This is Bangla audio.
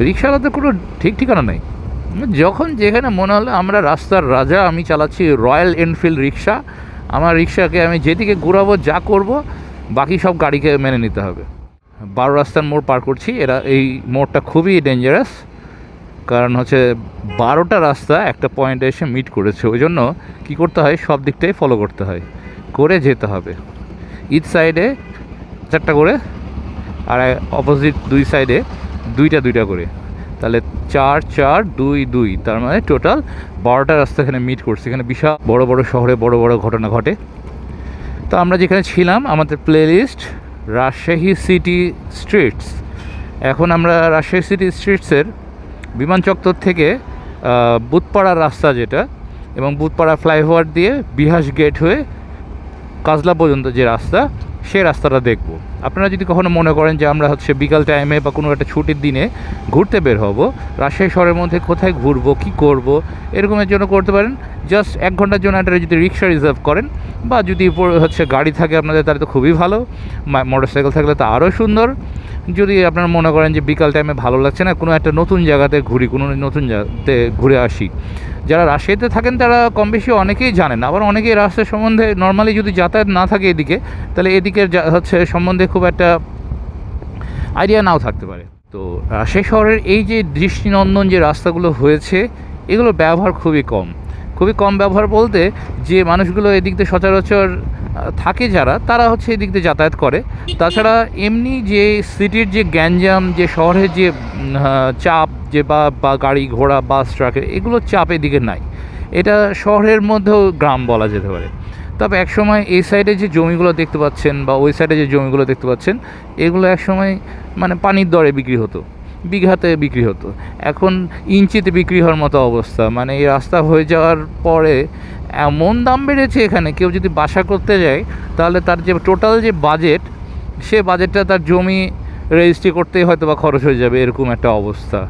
রিক্সাওয়ালাদের কোনো ঠিক ঠিকানা নেই। যখন যেখানে মনে হলো আমরা রাস্তার রাজা, আমি চালাচ্ছি রয়্যাল এনফিল্ড রিক্সা, আমার রিক্সাকে আমি যেদিকে ঘুরাবো, যা করব, বাকি সব গাড়িকে মেনে নিতে হবে। 12 রাস্তার মোড় পার করছি। এই মোড়টা খুবই ডেঞ্জারাস, কারণ হচ্ছে 12টা রাস্তা একটা পয়েন্টে এসে মিট করেছে। ওই জন্য কী করতে হয়, সব দিকটাই ফলো করতে হয়, করে যেতে হবে। ইচ সাইডে 4টা করে, আর অপোজিট 2 সাইডে 2টা করে, তাহলে 4 4 2 2, তার মানে টোটাল 12টা রাস্তা এখানে মিট করছে। এখানে বিশাল বড় বড় শহরে বড় বড় ঘটনা ঘটে। তো আমরা যেখানে ছিলাম, আমাদের playlist Rajshahi city streets. এখন আমরা রাজশাহী সিটি স্ট্রিটসের বিমান চত্বর থেকে বুধপাড়া রাস্তা যেটা, এবং বুধপাড়া ফ্লাইওভার দিয়ে বিহাস গেট হয়ে কাজলা পর্যন্ত যে রাস্তা, সেই রাস্তাটা দেখব। আপনারা যদি কখনো মনে করেন যে আমরা হচ্ছে বিকাল টাইমে বা কোনো একটা ছুটির দিনে ঘুরতে বের হব, রাজশাহী শহরের মধ্যে কোথায় ঘুরবো, কি করব, এরকমের জন্য করতে পারেন। জাস্ট 1 ঘন্টার জন্য একটা যদি রিক্সা রিজার্ভ করেন, বা যদি হচ্ছে গাড়ি থাকে আপনাদের, তাহলে তো খুবই ভালো। মোটরসাইকেল থাকলে তো আরও সুন্দর। যদি আপনারা মনে করেন যে বিকাল টাইমে ভালো লাগছে না, কোনো একটা নতুন জায়গাতে ঘুরি, কোনো নতুন জায়গাতে ঘুরে আসি, যারা রাজশাহীতে থাকেন তারা কম বেশি অনেকেই জানেন। আবার অনেকেই রাস্তার সম্বন্ধে নর্মালি যদি যাতায়াত না থাকে এদিকে, তাহলে এদিকের হচ্ছে সম্বন্ধে খুব একটা আইডিয়া নাও থাকতে পারে। তো রাজশাহী শহরের এই যে দৃষ্টিনন্দন যে রাস্তাগুলো হয়েছে, এগুলোর ব্যবহার খুবই কম ব্যবহার বলতে, যে মানুষগুলো এদিক দিয়ে সচরাচর থাকে যারা, তারা হচ্ছে এদিক দিয়ে যাতায়াত করে। তাছাড়া এমনি যে সিটির যে গ্যাঞ্জাম, যে শহরের যে চাপ, যে বা গাড়ি ঘোড়া বাস ট্রাকের, এগুলো চাপ এদিকে নাই। এটা শহরের মধ্যেও গ্রাম বলা যেতে পারে। তবে একসময় এই সাইডে যে জমিগুলো দেখতে পাচ্ছেন, বা ওই সাইডে যে জমিগুলো দেখতে পাচ্ছেন, এগুলো একসময় মানে পানির দরে বিক্রি হতো, বিঘাতে বিক্রি হতো। এখন ইঞ্চিতে বিক্রি হওয়ার মতো অবস্থা। মানে এই রাস্তা হয়ে যাওয়ার পরে এমন দাম বেড়েছে এখানে, কেউ যদি বাসা করতে যায়, তাহলে তার যে টোটাল যে বাজেট, সে বাজেটটা তার জমি রেজিস্ট্রি করতেই হয়তো বা খরচ হয়ে যাবে, এরকম একটা অবস্থা।